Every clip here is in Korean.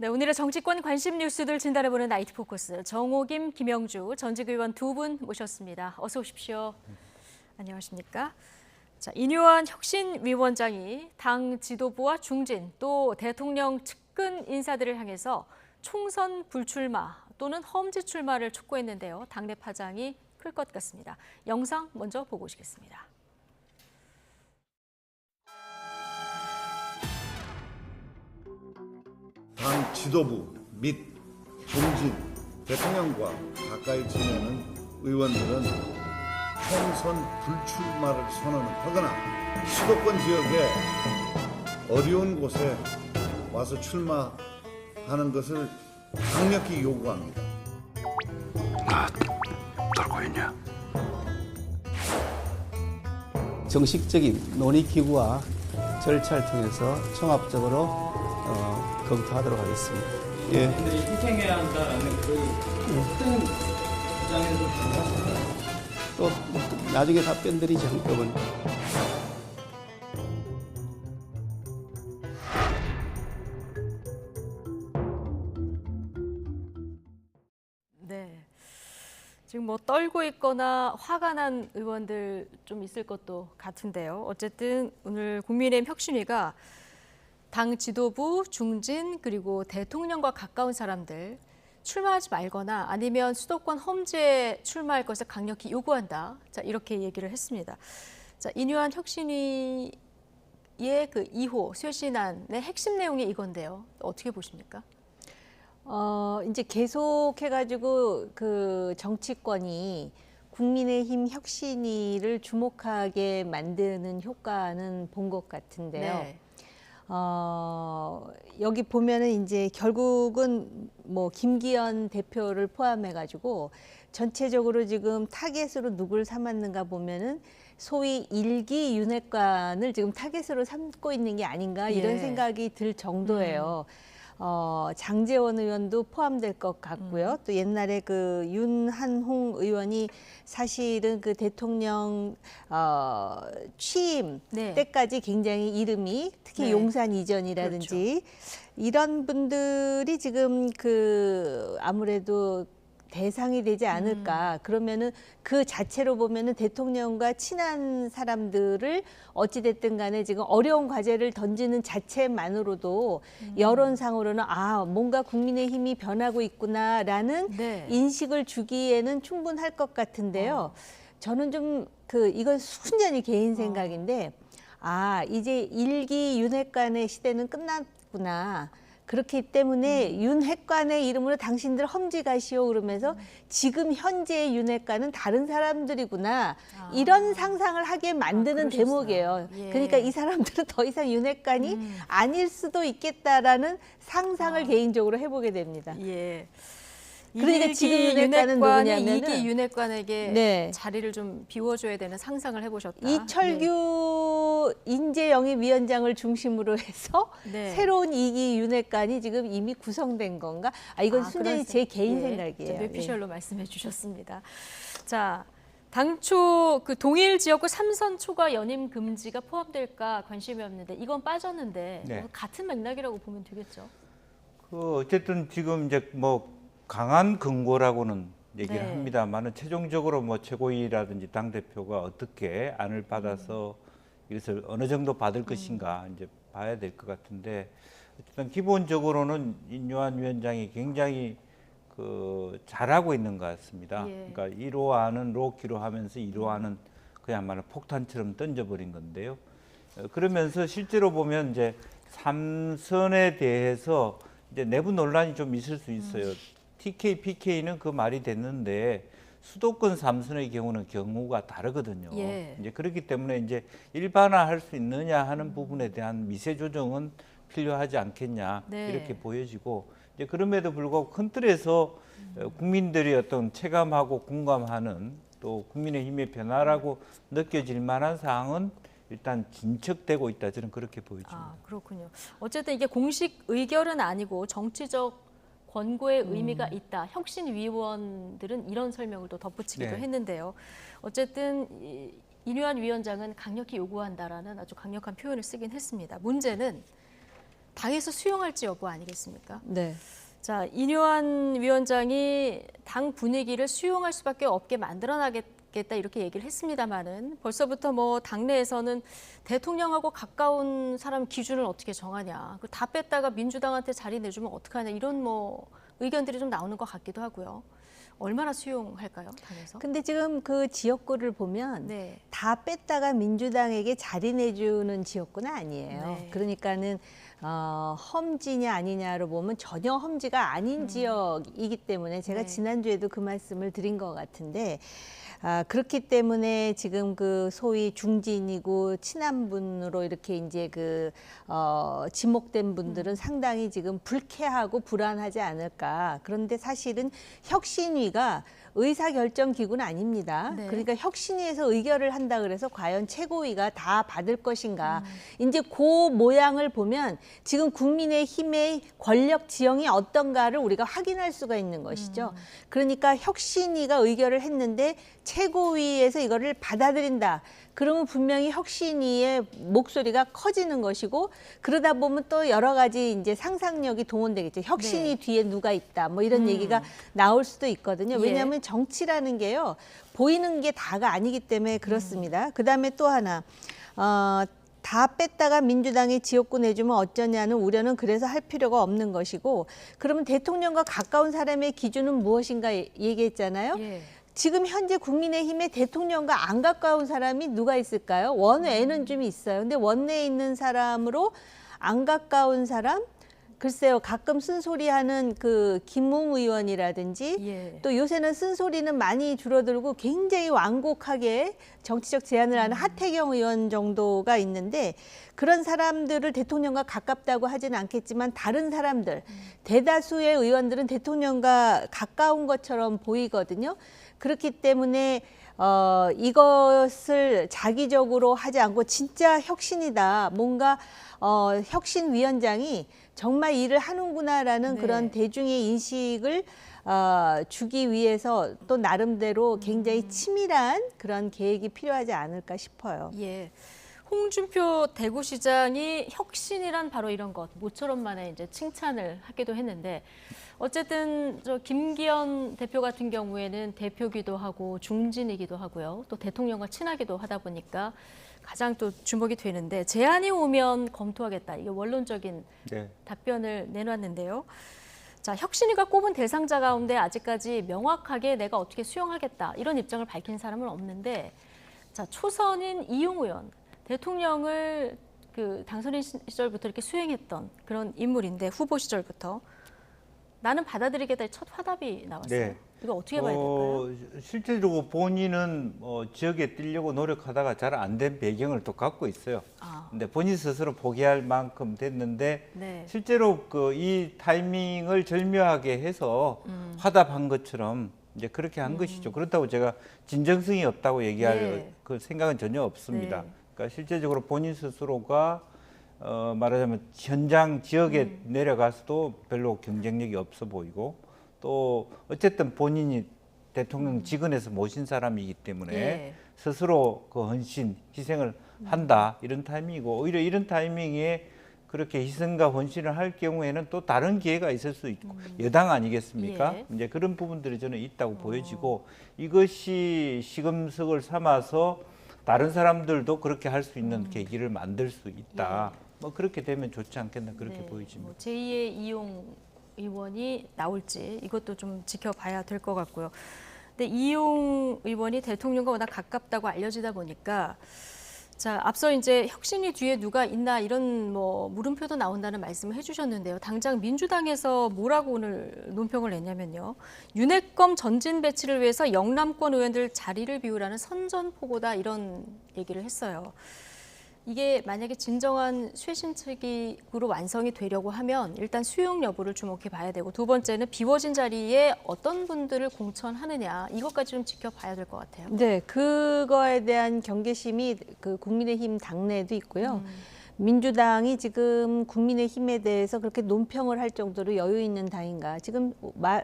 네, 오늘의 정치권 관심 뉴스들 진단해보는 나이트 포커스 정호김, 김영주 전직 의원 두 분 모셨습니다. 어서 오십시오. 안녕하십니까? 자, 인요한 혁신위원장이 당 지도부와 중진 또 대통령 측근 인사들을 향해서 총선 불출마 또는 험지 출마를 촉구했는데요. 당내 파장이 클 것 같습니다. 영상 먼저 보고 오시겠습니다. 당 지도부 및 중진, 대통령과 가까이 지내는 의원들은 총선 불출마를 선언하거나 수도권 지역에 어려운 곳에 와서 출마하는 것을 강력히 요구합니다. 나 떨고 있냐? 정식적인 논의기구와 절차를 통해서 종합적으로 검토하도록 하겠습니다. 예. 들이 희생해야 한다라는 큰 입장에서 반갑습니다. 또 나중에 답변 드리죠, 한꺼번에. 네, 지금 뭐 떨고 있거나 화가 난 의원들 좀 있을 것도 같은데요. 어쨌든 오늘 국민의힘 혁신위가 당 지도부, 중진 그리고 대통령과 가까운 사람들 출마하지 말거나 아니면 수도권 험지에 출마할 것을 강력히 요구한다. 자, 이렇게 얘기를 했습니다. 자, 인요한 혁신위의 그 2호 쇄신안의 핵심 내용이 이건데요. 어떻게 보십니까? 이제 계속해가지고 그 정치권이 국민의힘 혁신위를 주목하게 만드는 효과는 본 것 같은데요. 네. 여기 보면은 이제 결국은 뭐 김기현 대표를 포함해가지고 전체적으로 지금 타겟으로 누굴 삼았는가 보면은 소위 일기 윤핵관을 지금 타겟으로 삼고 있는 게 아닌가 이런 예. 생각이 들 정도예요. 장제원 의원도 포함될 것 같고요. 또 옛날에 그 윤한홍 의원이 사실은 그 대통령 취임 네. 때까지 굉장히 이름이 특히 네. 용산 이전이라든지 이런 분들이 지금 그 아무래도 대상이 되지 않을까. 그러면은 그 자체로 보면은 대통령과 친한 사람들을 어찌됐든 간에 지금 어려운 과제를 던지는 자체만으로도 여론상으로는 아, 뭔가 국민의힘이 변하고 있구나라는 네. 인식을 주기에는 충분할 것 같은데요. 저는 좀 이건 순전히 개인 생각인데 아, 이제 일기 윤핵관의 시대는 끝났구나. 그렇기 때문에 윤핵관의 이름으로 당신들 험지 가시오 그러면서 지금 현재의 윤핵관은 다른 사람들이구나 이런 상상을 하게 만드는 그러셨어요. 대목이에요. 예. 그러니까 이 사람들은 더 이상 윤핵관이 아닐 수도 있겠다라는 상상을 개인적으로 해보게 됩니다. 예. 그러니까 지금 이기 윤핵관은 윤핵관이 누구냐면은 이기 윤핵관에게 네. 자리를 좀 비워줘야 되는 상상을 해보셨다. 이철규 인재영입위원장을 중심으로 해서 네. 새로운 이기 윤핵관이 지금 이미 구성된 건가? 아, 이건 순전히 제 개인 생각이에요. 뇌피셜로 말씀해 주셨습니다. 자, 당초 그 동일 지역구 삼선초가 연임 금지가 포함될까 관심이었는데 이건 빠졌는데 네. 같은 맥락이라고 보면 되겠죠. 어쨌든 지금 이제 뭐 강한 근거라고는 얘기를 네. 합니다만은 최종적으로 뭐 최고위라든지 당 대표가 어떻게 안을 받아서 이것을 어느 정도 받을 것인가 이제 봐야 될 것 같은데 어쨌든 기본적으로는 인요한 위원장이 굉장히 잘하고 있는 것 같습니다. 예. 그러니까 1호안은 로키로 하면서 2호안은 그야말로 폭탄처럼 던져버린 건데요. 그러면서 실제로 보면 이제 3선에 대해서 이제 내부 논란이 좀 있을 수 있어요. TK, PK는 그 말이 됐는데 수도권 3선의 경우는 경우가 다르거든요. 예. 이제 그렇기 때문에 이제 일반화할 수 있느냐 하는 부분에 대한 미세 조정은 필요하지 않겠냐 네. 이렇게 보여지고 이제 그럼에도 불구하고 큰 틀에서 국민들이 어떤 체감하고 공감하는 또 국민의힘의 변화라고 느껴질 만한 사항은 일단 진척되고 있다 저는 그렇게 보여집니다. 아, 그렇군요. 어쨌든 이게 공식 의결은 아니고 정치적 권고의 의미가 있다. 혁신위원들은 이런 설명을 또 덧붙이기도 네. 했는데요. 어쨌든 인요한 위원장은 강력히 요구한다라는 아주 강력한 표현을 쓰긴 했습니다. 문제는 당에서 수용할지 여부 아니겠습니까? 네. 자, 인요한 위원장이 당 분위기를 수용할 수밖에 없게 만들어나겠다 이렇게 얘기를 했습니다마는 벌써부터 뭐 당내에서는 대통령하고 가까운 사람 기준을 어떻게 정하냐, 다 뺐다가 민주당한테 자리 내주면 어떡하냐 이런 뭐 의견들이 좀 나오는 것 같기도 하고요. 얼마나 수용할까요, 당에서? 근데 지금 그 지역구를 보면 네. 다 뺐다가 민주당에게 자리 내주는 지역구는 아니에요. 네. 그러니까는 험지냐 아니냐로 보면 전혀 험지가 아닌 지역이기 때문에 제가 네. 지난주에도 그 말씀을 드린 것 같은데 그렇기 때문에 지금 그 소위 중진이고 친한 분으로 이렇게 이제 그 지목된 분들은 상당히 지금 불쾌하고 불안하지 않을까. 그런데 사실은 혁신위가 의사결정 기구는 아닙니다. 네. 그러니까 혁신위에서 의결을 한다 그래서 과연 최고위가 다 받을 것인가. 이제 그 모양을 보면 지금 국민의힘의 권력 지형이 어떤가를 우리가 확인할 수가 있는 것이죠. 그러니까 혁신위가 의결을 했는데 최고위에서 이거를 받아들인다. 그러면 분명히 혁신위의 목소리가 커지는 것이고 그러다 보면 또 여러 가지 이제 상상력이 동원되겠죠. 혁신위 네. 뒤에 누가 있다. 뭐 이런 얘기가 나올 수도 있거든요. 예. 왜냐하면 정치라는 게요. 보이는 게 다가 아니기 때문에 그렇습니다. 그다음에 또 하나 다 뺐다가 민주당이 지역구 내주면 어쩌냐는 우려는 그래서 할 필요가 없는 것이고 그러면 대통령과 가까운 사람의 기준은 무엇인가 얘기했잖아요. 예. 지금 현재 국민의힘의 대통령과 안 가까운 사람이 누가 있을까요? 원외에는 좀 있어요. 근데 원내에 있는 사람으로 안 가까운 사람? 글쎄요, 가끔 쓴소리하는 그 김웅 의원이라든지 예. 또 요새는 쓴소리는 많이 줄어들고 굉장히 완곡하게 정치적 제안을 하는 하태경 의원 정도가 있는데 그런 사람들을 대통령과 가깝다고 하지는 않겠지만 다른 사람들, 대다수의 의원들은 대통령과 가까운 것처럼 보이거든요. 그렇기 때문에 이것을 자기적으로 하지 않고 진짜 혁신이다. 뭔가 혁신위원장이 정말 일을 하는구나라는 네. 그런 대중의 인식을 주기 위해서 또 나름대로 굉장히 치밀한 그런 계획이 필요하지 않을까 싶어요. 예. 홍준표 대구시장이 혁신이란 바로 이런 것, 모처럼 만에 이제 칭찬을 하기도 했는데 어쨌든 저 김기현 대표 같은 경우에는 대표기도 하고 중진이기도 하고요. 또 대통령과 친하기도 하다 보니까 가장 또 주목이 되는데 제안이 오면 검토하겠다. 이게 원론적인 네. 답변을 내놨는데요. 자, 혁신위가 꼽은 대상자 가운데 아직까지 명확하게 내가 어떻게 수용하겠다 이런 입장을 밝힌 사람은 없는데 자, 초선인 이용 의원, 대통령을 그 당선인 시절부터 이렇게 수행했던 그런 인물인데 후보 시절부터 나는 받아들이겠다의 첫 화답이 나왔어요. 네. 이거 어떻게 봐야 될까요? 실제로 본인은 지역에 뛰려고 노력하다가 잘 안 된 배경을 또 갖고 있어요. 근데 본인 스스로 포기할 만큼 됐는데 네. 실제로 이 타이밍을 절묘하게 해서 화답한 것처럼 이제 그렇게 한 것이죠. 그렇다고 제가 진정성이 없다고 얘기할 네. 그 생각은 전혀 없습니다. 네. 그러니까 실제적으로 본인 스스로가 말하자면 현장 지역에 내려가서도 별로 경쟁력이 없어 보이고 또 어쨌든 본인이 대통령 직원에서 모신 사람이기 때문에 예. 스스로 그 헌신, 희생을 한다 이런 타이밍이고 오히려 이런 타이밍에 그렇게 희생과 헌신을 할 경우에는 또 다른 기회가 있을 수 있고 여당 아니겠습니까? 예. 이제 그런 부분들이 저는 있다고 보여지고 이것이 시금석을 삼아서 다른 사람들도 그렇게 할 수 있는 계기를 만들 수 있다. 뭐 그렇게 되면 좋지 않겠나 그렇게 네, 보여집니다. 뭐 제2의 이용 의원이 나올지 이것도 좀 지켜봐야 될 것 같고요. 근데 이용 의원이 대통령과 워낙 가깝다고 알려지다 보니까 자, 앞서 이제 혁신이 뒤에 누가 있나 이런 뭐 물음표도 나온다는 말씀을 해주셨는데요. 당장 민주당에서 뭐라고 오늘 논평을 냈냐면요. 윤핵검 전진 배치를 위해서 영남권 의원들 자리를 비우라는 선전포고다 이런 얘기를 했어요. 이게 만약에 진정한 쇄신책으로 완성이 되려고 하면 일단 수용 여부를 주목해 봐야 되고 두 번째는 비워진 자리에 어떤 분들을 공천하느냐 이것까지 좀 지켜봐야 될 것 같아요. 네, 그거에 대한 경계심이 그 국민의힘 당내에도 있고요. 민주당이 지금 국민의힘에 대해서 그렇게 논평을 할 정도로 여유 있는 당인가? 지금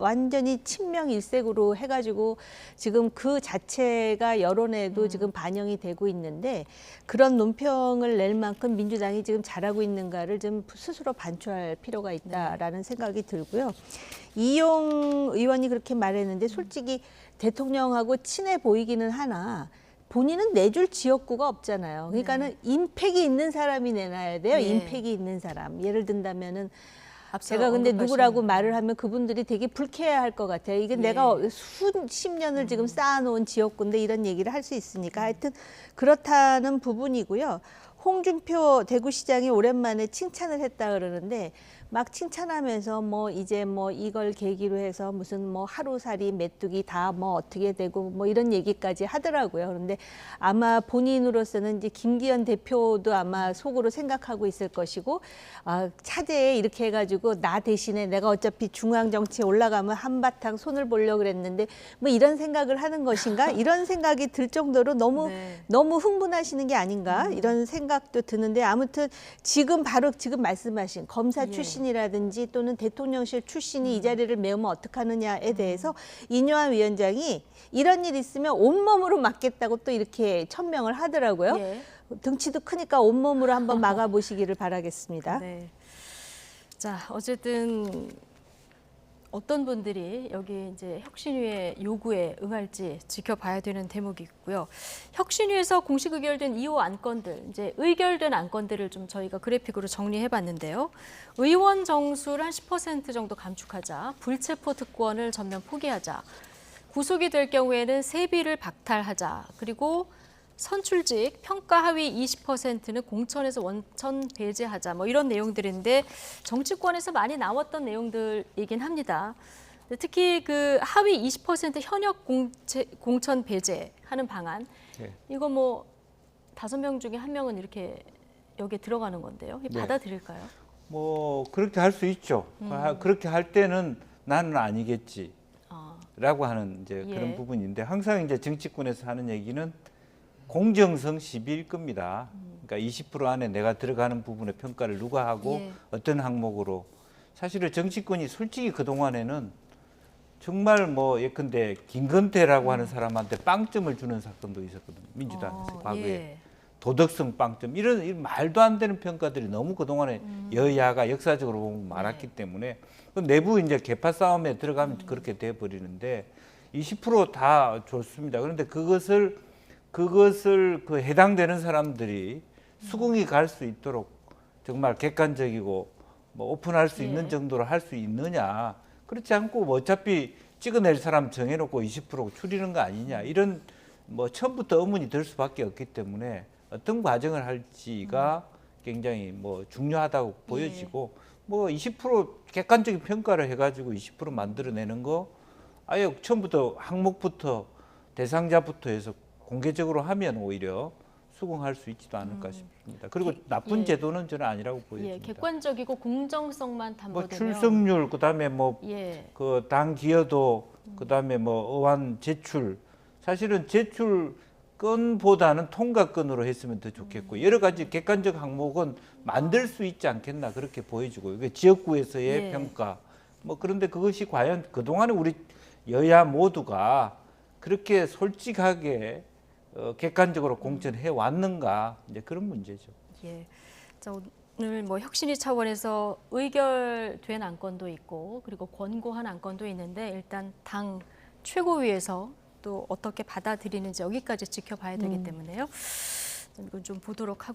완전히 친명일색으로 해가지고 지금 그 자체가 여론에도 지금 반영이 되고 있는데 그런 논평을 낼 만큼 민주당이 지금 잘하고 있는가를 좀 스스로 반추할 필요가 있다라는 생각이 들고요. 이용 의원이 그렇게 말했는데 솔직히 대통령하고 친해 보이기는 하나 본인은 내줄 지역구가 없잖아요. 그러니까는 임팩이 있는 사람이 내놔야 돼요. 네. 임팩이 있는 사람. 예를 든다면은 앞서 제가 근데 언급하신 누구라고 말을 하면 그분들이 되게 불쾌해할 것 같아요. 이게 내가 수십 년을 지금 쌓아놓은 지역구인데 이런 얘기를 할 수 있으니까 하여튼 그렇다는 부분이고요. 홍준표 대구시장이 오랜만에 칭찬을 했다 그러는데 막 칭찬하면서 뭐 이제 뭐 이걸 계기로 해서 무슨 뭐 하루살이 메뚜기 다 뭐 어떻게 되고 뭐 이런 얘기까지 하더라고요. 그런데 아마 본인으로서는 이제 김기현 대표도 아마 속으로 생각하고 있을 것이고 차제에 이렇게 해가지고 나 대신에 내가 어차피 중앙 정치에 올라가면 한바탕 손을 보려고 그랬는데 뭐 이런 생각을 하는 것인가 이런 생각이 들 정도로 너무 흥분하시는 게 아닌가 이런 생각도 드는데 아무튼 지금 바로 지금 말씀하신 검사 출신이라든지 또는 대통령실 출신이 이 자리를 메우면 어떡하느냐에 대해서 이뇨한 위원장이 이런 일 있으면 온몸으로 막겠다고 또 이렇게 천명을 하더라고요. 예. 등치도 크니까 온몸으로 한번 막아보시기를 바라겠습니다. 네. 자, 어쨌든 어떤 분들이 여기 이제 혁신위의 요구에 응할지 지켜봐야 되는 대목이고요. 혁신위에서 공식 의결된 2호 안건들, 이제 의결된 안건들을 좀 저희가 그래픽으로 정리해봤는데요. 의원 정수를 한 10% 정도 감축하자, 불체포 특권을 전면 포기하자, 구속이 될 경우에는 세비를 박탈하자, 그리고 선출직 평가 하위 20%는 공천에서 원천 배제하자 뭐 이런 내용들인데 정치권에서 많이 나왔던 내용들이긴 합니다. 특히 그 하위 20% 현역 공천 배제하는 방안 이거 뭐 5명 중에 1명은 이렇게 여기에 들어가는 건데요. 받아들일까요? 뭐 그렇게 할 수 있죠. 그렇게 할 때는 나는 아니겠지. 라고 하는 이제 그런 부분인데 항상 이제 정치권에서 하는 얘기는 공정성 시비일 겁니다. 그러니까 20% 안에 내가 들어가는 부분의 평가를 누가 하고 어떤 항목으로 사실은 정치권이 솔직히 그동안에는 정말 뭐 예컨대 김건태라고 하는 사람한테 빵점을 주는 사건도 있었거든요. 민주당에서 과거에. 도덕성 빵점 이런 말도 안 되는 평가들이 너무 그동안에 여야가 역사적으로 보면 많았기 때문에 내부 이제 계파 싸움에 들어가면 그렇게 돼 버리는데 20% 다 좋습니다. 그런데 그것을 그 해당되는 사람들이 수긍이 갈 수 있도록 정말 객관적이고 뭐 오픈할 수 있는 정도로 할 수 있느냐. 그렇지 않고 뭐 어차피 찍어낼 사람 정해놓고 20% 줄이는 거 아니냐. 이런 뭐 처음부터 의문이 들 수밖에 없기 때문에 어떤 과정을 할지가 굉장히 뭐 중요하다고 보여지고 뭐 20% 객관적인 평가를 해가지고 20% 만들어내는 거 아예 처음부터 항목부터 대상자부터 해서 공개적으로 하면 오히려 수긍할 수 있지도 않을까 싶습니다. 그리고 나쁜 제도는 저는 아니라고 보여집니다. 객관적이고 공정성만 뭐 담보되면 출석률 그다음에 뭐 그 당 기여도 그다음에 뭐 의원 제출 사실은 제출 건보다는 통과건으로 했으면 더 좋겠고 여러 가지 객관적 항목은 만들 수 있지 않겠나 그렇게 보여지고 이게 지역구에서의 평가 뭐 그런데 그것이 과연 그동안에 우리 여야 모두가 그렇게 솔직하게 객관적으로 공천해 왔는가 이제 그런 문제죠. 자, 오늘 뭐 혁신위 차원에서 의결된 안건도 있고 그리고 권고한 안건도 있는데 일단 당 최고위에서 또 어떻게 받아들이는지 여기까지 지켜봐야 되기 때문에요. 이건 좀 보도록 하고.